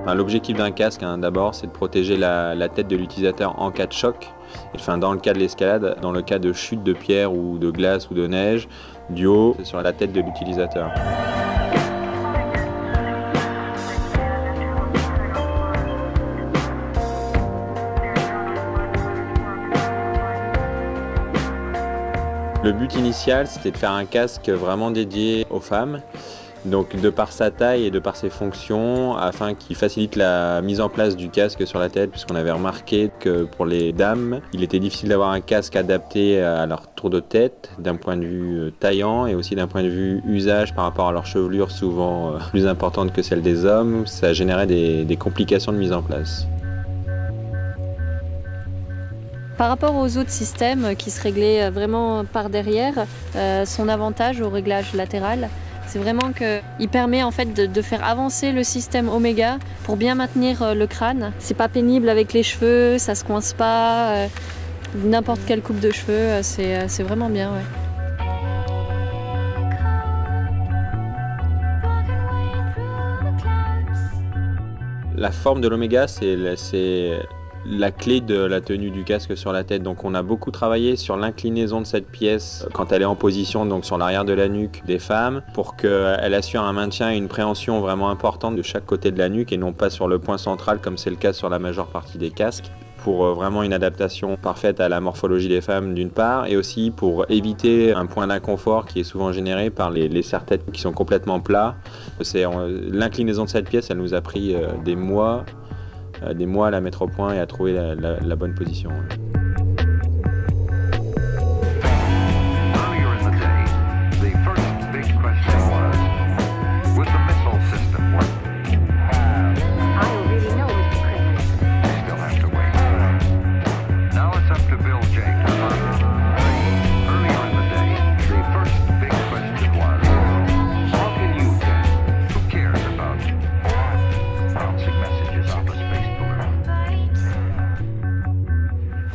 Enfin, l'objectif d'un casque, d'abord, c'est de protéger la tête de l'utilisateur en cas de choc. Enfin, dans le cas de l'escalade, dans le cas de chute de pierre ou de glace ou de neige, du haut, c'est sur la tête de l'utilisateur. Le but initial, c'était de faire un casque vraiment dédié aux femmes, donc de par sa taille et de par ses fonctions, afin qu'il facilite la mise en place du casque sur la tête, puisqu'on avait remarqué que pour les dames, il était difficile d'avoir un casque adapté à leur tour de tête, d'un point de vue taillant et aussi d'un point de vue usage par rapport à leur chevelure souvent plus importante que celle des hommes. Ça générait des complications de mise en place. Par rapport aux autres systèmes qui se réglaient vraiment par derrière, son avantage au réglage latéral, c'est vraiment qu'il permet en fait de faire avancer le système Omega pour bien maintenir le crâne. C'est pas pénible avec les cheveux, ça se coince pas, n'importe quelle coupe de cheveux, c'est vraiment bien. Ouais. La forme de l'Omega, c'est la clé de la tenue du casque sur la tête. Donc on a beaucoup travaillé sur l'inclinaison de cette pièce quand elle est en position, donc sur l'arrière de la nuque des femmes, pour qu'elle assure un maintien et une préhension vraiment importante de chaque côté de la nuque et non pas sur le point central comme c'est le cas sur la majeure partie des casques, pour vraiment une adaptation parfaite à la morphologie des femmes d'une part, et aussi pour éviter un point d'inconfort qui est souvent généré par les serre-têtes qui sont complètement plats. L'inclinaison de cette pièce, elle nous a pris des mois à la mettre au point et à trouver la bonne position.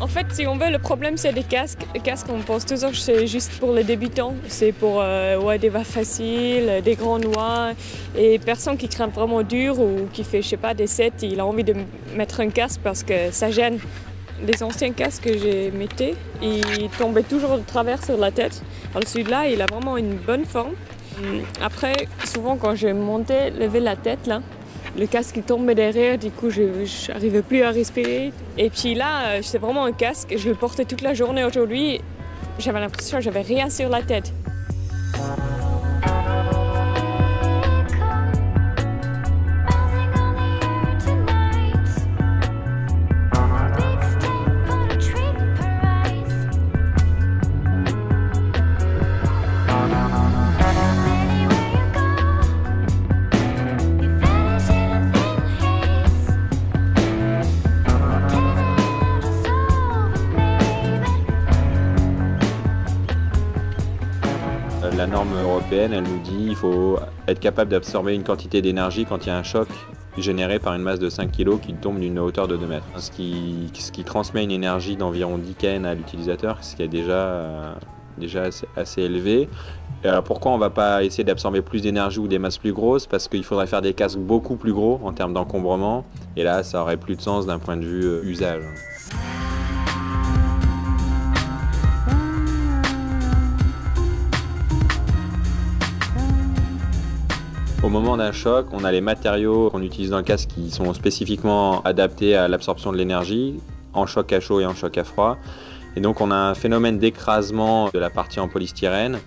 En fait, si on veut, le problème c'est des casques. Les casques, on pense toujours que c'est juste pour les débutants. C'est pour des voies faciles, des grands noix. Et personne qui craint vraiment dur ou qui fait, je sais pas, des sets, il a envie de mettre un casque parce que ça gêne. Les anciens casques que j'ai mettés, ils tombaient toujours de travers sur la tête. Alors celui-là, il a vraiment une bonne forme. Après, souvent quand je montais, lever la tête, là, le casque il tombait derrière, du coup je n'arrivais plus à respirer. Et puis là, c'est vraiment un casque, je le portais toute la journée aujourd'hui. J'avais l'impression que j'avais rien sur la tête. La norme européenne, elle nous dit qu'il faut être capable d'absorber une quantité d'énergie quand il y a un choc généré par une masse de 5 kg qui tombe d'une hauteur de 2 mètres. Ce qui transmet une énergie d'environ 10 kN à l'utilisateur, ce qui est déjà assez élevé. Alors pourquoi on ne va pas essayer d'absorber plus d'énergie ou des masses plus grosses? Parce qu'il faudrait faire des casques beaucoup plus gros en termes d'encombrement, et là ça aurait plus de sens d'un point de vue usage. Au moment d'un choc, on a les matériaux qu'on utilise dans le casque qui sont spécifiquement adaptés à l'absorption de l'énergie, en choc à chaud et en choc à froid. Et donc on a un phénomène d'écrasement de la partie en polystyrène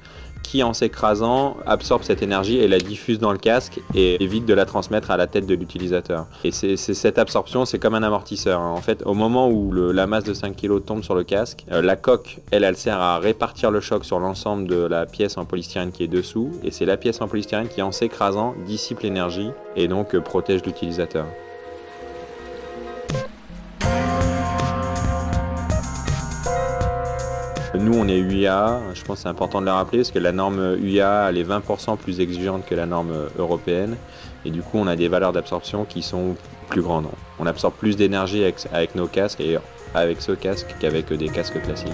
qui, en s'écrasant, absorbe cette énergie et la diffuse dans le casque et évite de la transmettre à la tête de l'utilisateur. Et cette absorption, c'est comme un amortisseur. En fait, au moment où la masse de 5 kg tombe sur le casque, la coque, elle sert à répartir le choc sur l'ensemble de la pièce en polystyrène qui est dessous. Et c'est la pièce en polystyrène qui, en s'écrasant, dissipe l'énergie et donc protège l'utilisateur. Nous, on est UIA, je pense que c'est important de le rappeler, parce que la norme UIA, elle est 20% plus exigeante que la norme européenne. Et du coup, on a des valeurs d'absorption qui sont plus grandes. On absorbe plus d'énergie avec nos casques et avec ce casque qu'avec des casques classiques.